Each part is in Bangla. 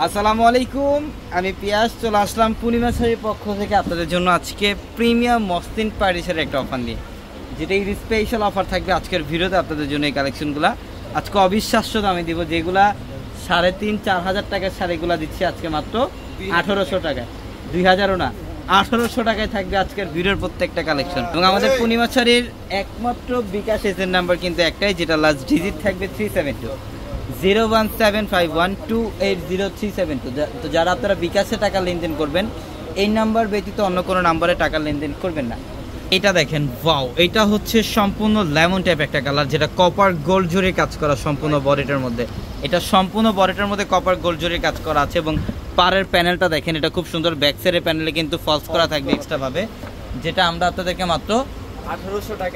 আসসালামু আলাইকুম, আমি পিয়াস চলে আসলাম পূর্ণিমা শাড়ির পক্ষ থেকে আপনাদের জন্য আজকে প্রিমিয়াম মসলিন পার্টিসের একটা অফার দিয়ে, যেটা এই স্পেশাল অফার থাকবে আজকের ভিডিওতে আপনাদের জন্য। এই কালেকশনগুলো আজকে অবিশ্বাস্য দামে দিব, যেগুলা 3,500-4 হাজার টাকার শাড়িগুলো দিচ্ছি আজকে মাত্র 1800 টাকায়। 2000ও না, 1800 টাকায় থাকবে আজকের ভিডিওর প্রত্যেকটা কালেকশন। এবং আমাদের পূর্ণিমা শাড়ির একমাত্র বিকাশ এজেন্ট নাম্বার কিন্তু একটাই, যেটা লাস্ট ডিজিট থাকবে 372 01751280372। তো যারা আপনারা বিকাশে টাকা লেনদেন করবেন, এই নাম্বার ব্যতীত অন্য কোনো নাম্বারে টাকা লেনদেন করবেন না। এটা দেখেন, ওয়াও, এটা হচ্ছে সম্পূর্ণ লেমন টাইপ একটা কালার, যেটা কপার গোল্ড জরির কাজ করা সম্পূর্ণ বডিটার মধ্যে। এটা সম্পূর্ণ বডিটার মধ্যে কপার গোল্ড জরির কাজ করা আছে। এবং পাড়ের প্যানেলটা দেখেন, এটা খুব সুন্দর। ব্যাক সাইডের প্যানেলে কিন্তু ফলস করা থাকবে এক্সট্রা ভাবে, যেটা আমরা আপনাদেরকে মাত্র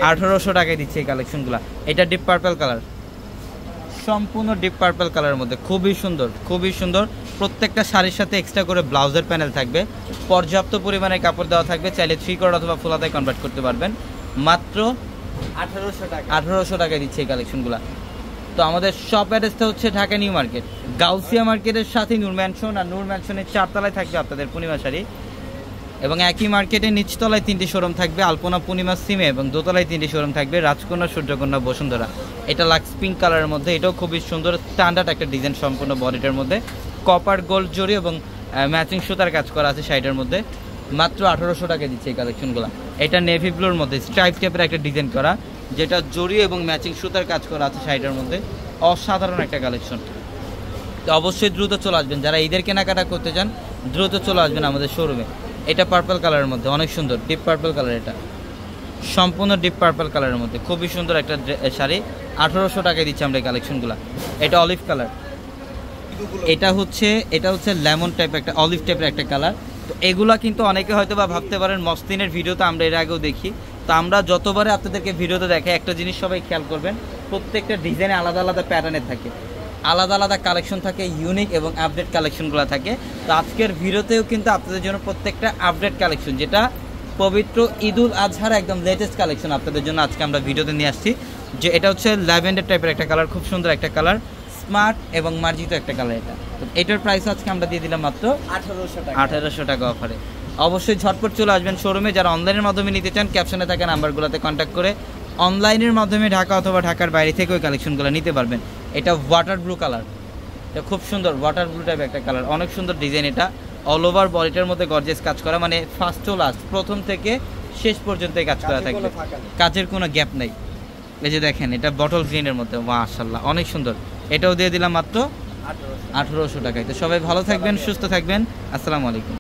1800 টাকায় দিচ্ছি এই কালেকশনগুলো। এটা ডিপ পার্পল কালার, সম্পূর্ণ ডিপ পার্পল কালারের মধ্যে, খুবই সুন্দর, খুবই সুন্দর। প্রত্যেকটা শাড়ির সাথে এক্সট্রা করে ব্লাউজের প্যানেল থাকবে, পর্যাপ্ত পরিমাণে কাপড় দেওয়া থাকবে। চাইলে 3/4 অথবা ফুল হাতায় কনভার্ট করতে পারবেন। মাত্র 1800 টাকায় দিচ্ছে এই কালেকশনগুলো। তো আমাদের শপ অ্যাড্রেসটা হচ্ছে ঢাকা নিউ মার্কেট, গাউসিয়া মার্কেটের সাথে নূর ম্যানশন, আর নূর ম্যানশনের 4 তলায় থাকবে আপনাদের পূর্ণিমা শাড়ি। এবং একই মার্কেটে নিচতলায় 3টি শোরুম থাকবে, আলপনা পূর্ণিমা সিমে, এবং দোতলায় 3টি শোরুম থাকবে, রাজকন্যা, সূর্যকন্যা, বসুন্ধরা। এটা লাক্স পিঙ্ক কালারের মধ্যে, এটাও খুবই সুন্দর স্ট্যান্ডার্ড একটা ডিজাইন সম্পূর্ণ বডিটার মধ্যে। কপার গোল্ড জরি এবং ম্যাচিং সুতার কাজ করা আছে শাড়িটার মধ্যে। মাত্র 1800 টাকা দিচ্ছে এই কালেকশনগুলো। এটা নেভি ব্লুর মধ্যে স্ট্রাইপ টাইপের একটা ডিজাইন করা, যেটা জরি এবং ম্যাচিং সুতার কাজ করা আছে শাড়িটার মধ্যে। অসাধারণ একটা কালেকশন। তো অবশ্যই দ্রুত চলে আসবেন, যারা ঈদের কেনাকাটা করতে চান দ্রুত চলে আসবেন আমাদের শোরুমে। এটা পার্পল কালারের মধ্যে, অনেক সুন্দর ডিপ পার্পল কালার, এটা সম্পূর্ণ ডিপ পার্পল কালারের মধ্যে খুবই সুন্দর একটা শাড়ি। 1800 টাকায় দিচ্ছি আমরা এই কালেকশনগুলো। এটা অলিভ কালার, এটা হচ্ছে লেমন টাইপ একটা অলিভ টাইপের একটা কালার। তো এগুলা কিন্তু অনেকে হয়তো বা ভাবতে পারেন মসলিনের ভিডিওতে আমরা এর আগেও দেখি। তো আমরা যতবারে আপনাদেরকে ভিডিওতে দেখাই, একটা জিনিস সবাই খেয়াল করবেন, প্রত্যেকটা ডিজাইনে আলাদা আলাদা প্যাটার্নের থাকে, আলাদা আলাদা কালেকশন থাকে, ইউনিক এবং আপডেট কালেকশনগুলো থাকে। তো আজকের ভিডিওতেও কিন্তু আপনাদের জন্য প্রত্যেকটা আপডেট কালেকশন, যেটা পবিত্র ঈদুল আজহার একদম লেটেস্ট কালেকশন আপনাদের জন্য আজকে আমরা ভিডিওতে নিয়ে আসছি। যে এটা হচ্ছে ল্যাভেন্ডার টাইপের একটা কালার, খুব সুন্দর একটা কালার, স্মার্ট এবং মার্জিত একটা কালার। তো এটার প্রাইস আজকে আমরা দিয়ে দিলাম মাত্র 1800 টাকা অফারে। অবশ্যই ঝটপট চলে আসবেন শোরুমে। যারা অনলাইনের মাধ্যমে নিতে চান, ক্যাপশনে থাকা নাম্বারগুলোতে কন্ট্যাক্ট করে অনলাইনের মাধ্যমে ঢাকা অথবা ঢাকার বাইরে থেকে ওই কালেকশনগুলো নিতে পারবেন। এটা ওয়াটার ব্লু কালার, এটা খুব সুন্দর ওয়াটার ব্লু টাইপ একটা কালার, অনেক সুন্দর ডিজাইন। এটা অল ওভার বডিটার মধ্যে গর্জিয়াস কাজ করা, মানে ফার্স্ট টু লাস্ট, প্রথম থেকে শেষ পর্যন্ত কাজ করা থাকবে, কাজের কোনো গ্যাপ নেই। এই যে দেখেন, এটা বটল গ্রিনের মধ্যে, মাশাআল্লাহ অনেক সুন্দর। এটাও দিয়ে দিলাম মাত্র 1800 টাকায়। তো সবাই ভালো থাকবেন, সুস্থ থাকবেন, আসসালামু আলাইকুম।